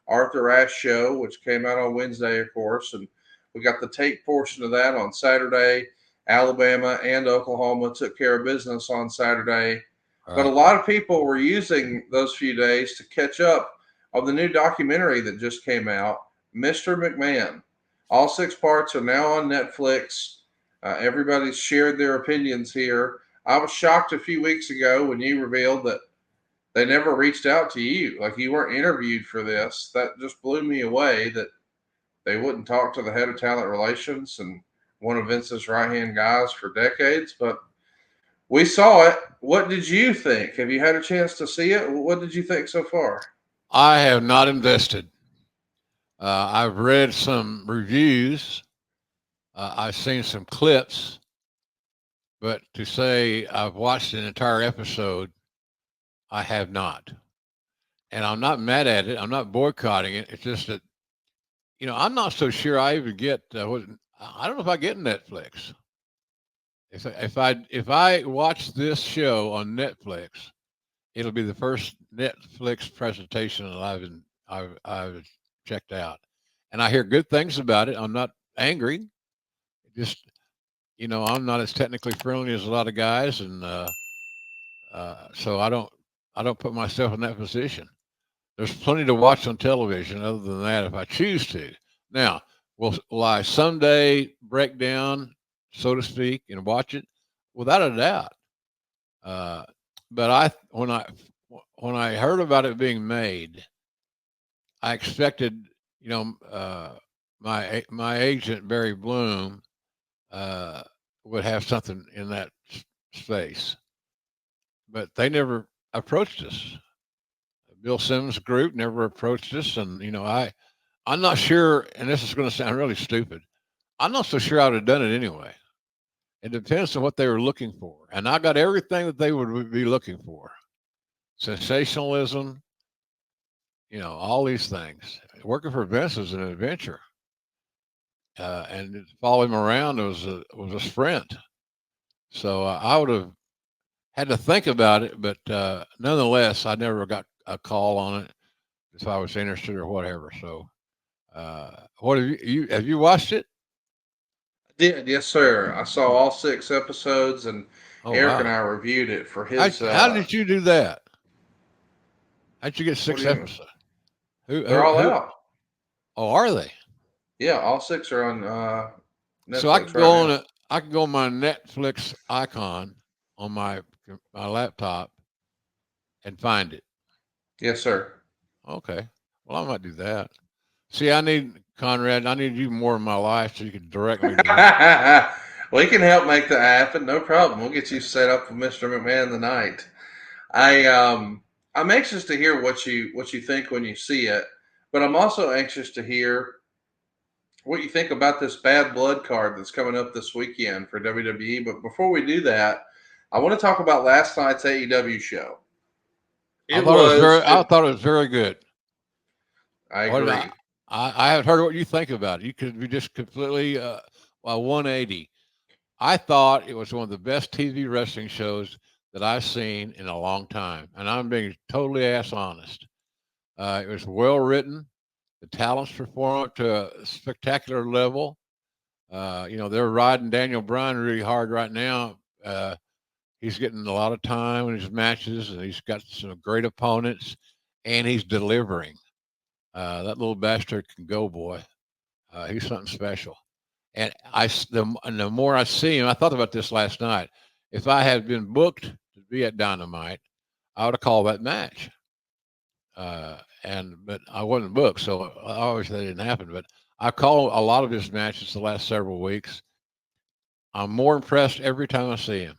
Arthur Ashe show, which came out on Wednesday, of course, and we got the tape portion of that on Saturday. Alabama and Oklahoma took care of business on Saturday. But a lot of people were using those few days to catch up on the new documentary that just came out, Mr. McMahon. All 6 parts are now on Netflix. Everybody's shared their opinions here. I was shocked a few weeks ago when you revealed that they never reached out to you. Like, you weren't interviewed for this. That just blew me away that they wouldn't talk to the head of talent relations and one of Vince's right-hand guys for decades. But we saw it. What did you think? Have you had a chance to see it? What did you think so far? I have not invested. I've read some reviews. I've seen some clips, but to say I've watched an entire episode, I have not. And I'm not mad at it. I'm not boycotting it. It's just that, I'm not so sure I even get I don't know if I get Netflix. If I watch this show on Netflix, it'll be the first Netflix presentation that I've checked out, and I hear good things about it. I'm not angry. Just I'm not as technically friendly as a lot of guys, and so I don't put myself in that position. There's plenty to watch on television other than that if I choose to. Now, will I someday break down, so to speak, and watch it? Without a doubt. But when I heard about it being made, I expected, my agent Barry Bloom would have something in that space, but they never approached us. Bill Simmons' group never approached us, and I'm not sure. And this is going to sound really stupid. I'm not so sure I would have done it anyway. It depends on what they were looking for, and I got everything that they would be looking for: sensationalism, all these things. Working for Vince was an adventure, and to follow him around was a sprint. So I would have had to think about it, but nonetheless, I never got a call on it if I was interested or whatever. So, what have you watched it? I did, yes, sir. I saw all 6 episodes, and Oh Eric and wow! I reviewed it for his. How did you do that? How'd you get What do 6 you mean? episodes? Who They're who all who? out. Oh, are they? Yeah, all 6 are on So I Netflix can right go now. I can go on my Netflix icon on my laptop and find it. Yes, sir. Okay. Well, I might do that. See, I need Conrad. I need you more in my life so you can direct me to this. We can help make that happen. No problem. We'll get you set up with Mr. McMahon tonight. I'm anxious to hear what you think when you see it, but I'm also anxious to hear what you think about this Bad Blood card that's coming up this weekend for WWE. But before we do that, I want to talk about last night's AEW show. I It thought it was was. very. I thought it was very good. I What did agree. I haven't heard what you think about it. You could be just completely 180. I thought it was one of the best TV wrestling shows that I've seen in a long time, and I'm being totally ass honest. It was well written. The talents perform up to a spectacular level. They're riding Daniel Bryan really hard right now. He's getting a lot of time in his matches, and he's got some great opponents, and he's delivering. That little bastard can go, boy. He's something special. And the more I see him, I thought about this last night. If I had been booked to be at Dynamite, I would have called that match. But I wasn't booked, so obviously that didn't happen. But I call a lot of his matches the last several weeks. I'm more impressed every time I see him.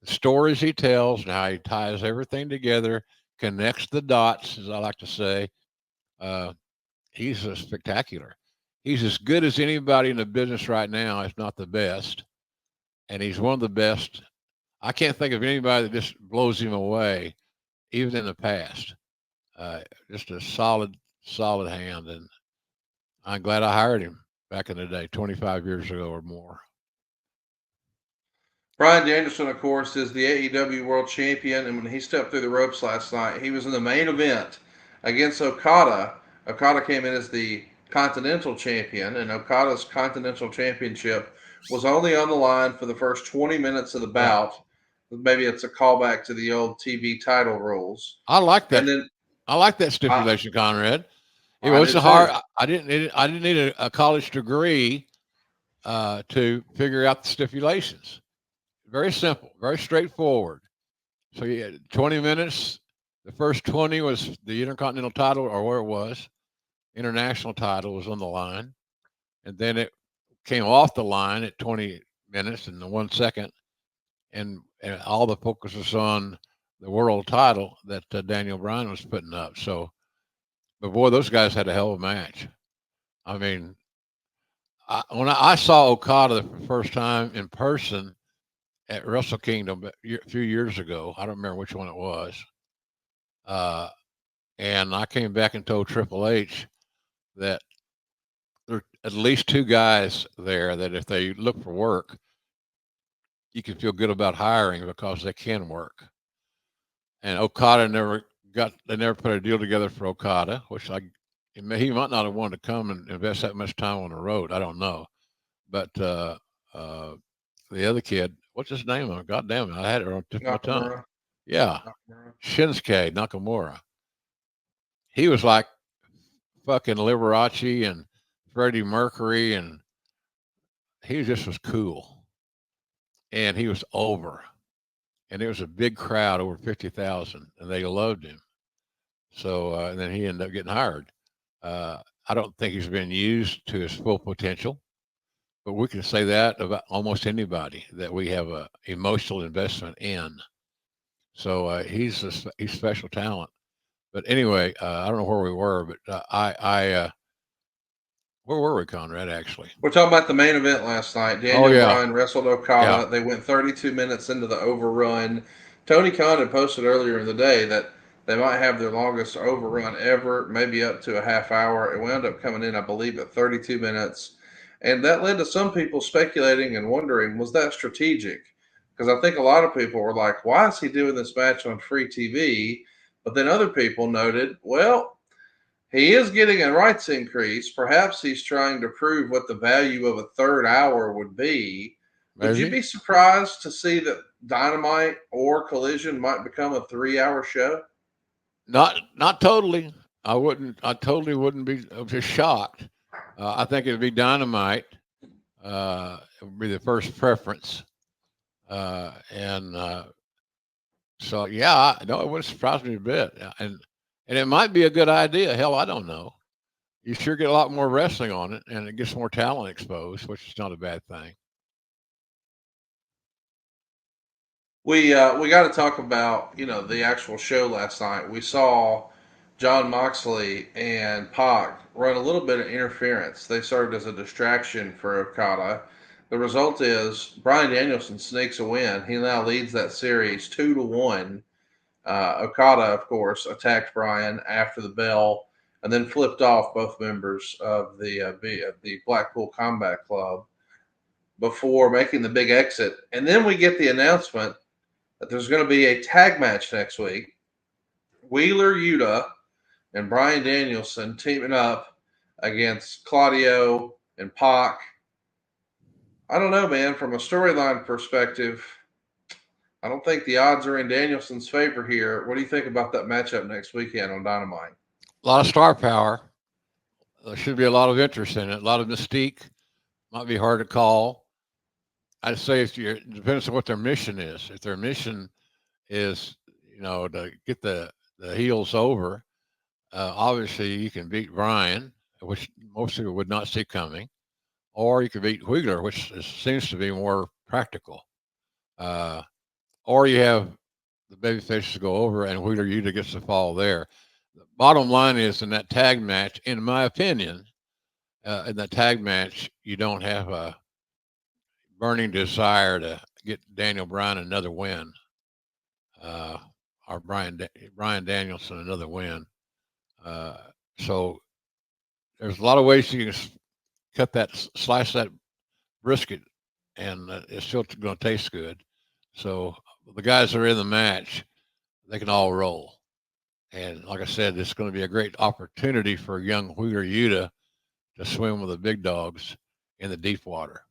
The stories he tells and how he ties everything together, connects the dots, as I like to say. Uh, he's a spectacular. He's as good as anybody in the business right now, if not the best. And he's one of the best. I can't think of anybody that just blows him away, even in the past. Just a solid hand. And I'm glad I hired him back in the day, 25 years ago or more. Brian Danielson, of course, is the AEW World Champion, and when he stepped through the ropes last night, he was in the main event against Okada Okada came in as the Continental Champion, and Okada's Continental Championship was only on the line for the first 20 minutes of the bout. Right. Maybe it's a callback to the old TV title rules. I like that. And then I like that stipulation, Conrad. It I wasn't did hard. too. I didn't need a college degree to figure out the stipulations. Very simple, very straightforward. So you had 20 minutes. The first 20 was the Intercontinental title, or where it was. International title was on the line. And then it came off the line at 20 minutes and the 1 second. And all the focus was on the world title that Daniel Bryan was putting up. So, but boy, those guys had a hell of a match. I mean, when I saw Okada the first time in person at Wrestle Kingdom a few years ago, I don't remember which one it was. And I came back and told Triple H that there are at least two guys there that if they look for work, you can feel good about hiring because they can work. And Okada they never put a deal together for Okada, which he might not have wanted to come and invest that much time on the road. I don't know. But the other kid, what's his name? God damn it, I had it on tip of my tongue. Yeah, Shinsuke Nakamura. He was like fucking Liberace and Freddie Mercury, and he just was cool. And he was over. And it was a big crowd, over 50,000, and they loved him. So, and then he ended up getting hired. I don't think he's been used to his full potential, but we can say that about almost anybody that we have a emotional investment in. So he's special talent. But anyway, I don't know where we were, but where were we, Conrad, actually? We're talking about the main event last night. Daniel Bryan wrestled Okada. Yeah. They went 32 minutes into the overrun. Tony Khan had posted earlier in the day that they might have their longest overrun ever, maybe up to a half hour. It wound up coming in, I believe, at 32 minutes. And that led to some people speculating and wondering, was that strategic? Because I think a lot of people were like, why is he doing this match on free TV? But then other people noted, well, he is getting a rights increase. Perhaps he's trying to prove what the value of a third hour would be. Would you be surprised to see that Dynamite or Collision might become a 3-hour show? Not totally. I totally wouldn't be just shocked. I think it'd be Dynamite. It would be the first preference. So yeah, no, it wouldn't surprise me a bit. And it might be a good idea. Hell, I don't know. You sure get a lot more wrestling on it, and it gets more talent exposed, which is not a bad thing. We got to talk about the actual show last night. We saw Jon Moxley and Pac run a little bit of interference. They served as a distraction for Okada. The result is Bryan Danielson sneaks a win. He now leads that series 2-1. Okada, of course, attacked Bryan after the bell and then flipped off both members of the Blackpool Combat Club before making the big exit. And then we get the announcement that there's going to be a tag match next week. Wheeler Yuta and Bryan Danielson teaming up against Claudio and Pac. I don't know, man. From a storyline perspective, I don't think the odds are in Danielson's favor here. What do you think about that matchup next weekend on Dynamite? A lot of star power. There should be a lot of interest in it. A lot of mystique. Might be hard to call. I'd say it depends on what their mission is. If their mission is, to get the heels over, obviously you can beat Bryan, which most people would not see coming, or you can beat Wheeler, which seems to be more practical. Or you have the baby faces go over and Wheeler Yuta gets the fall there. The bottom line is in that tag match, in my opinion, in that tag match, you don't have a burning desire to get Daniel Bryan another win, or Bryan Danielson another win. So there's a lot of ways you can slice that brisket, and it's still going to taste good. So the guys that are in the match, they can all roll. And like I said, this is going to be a great opportunity for young Wheeler Yuta to swim with the big dogs in the deep water.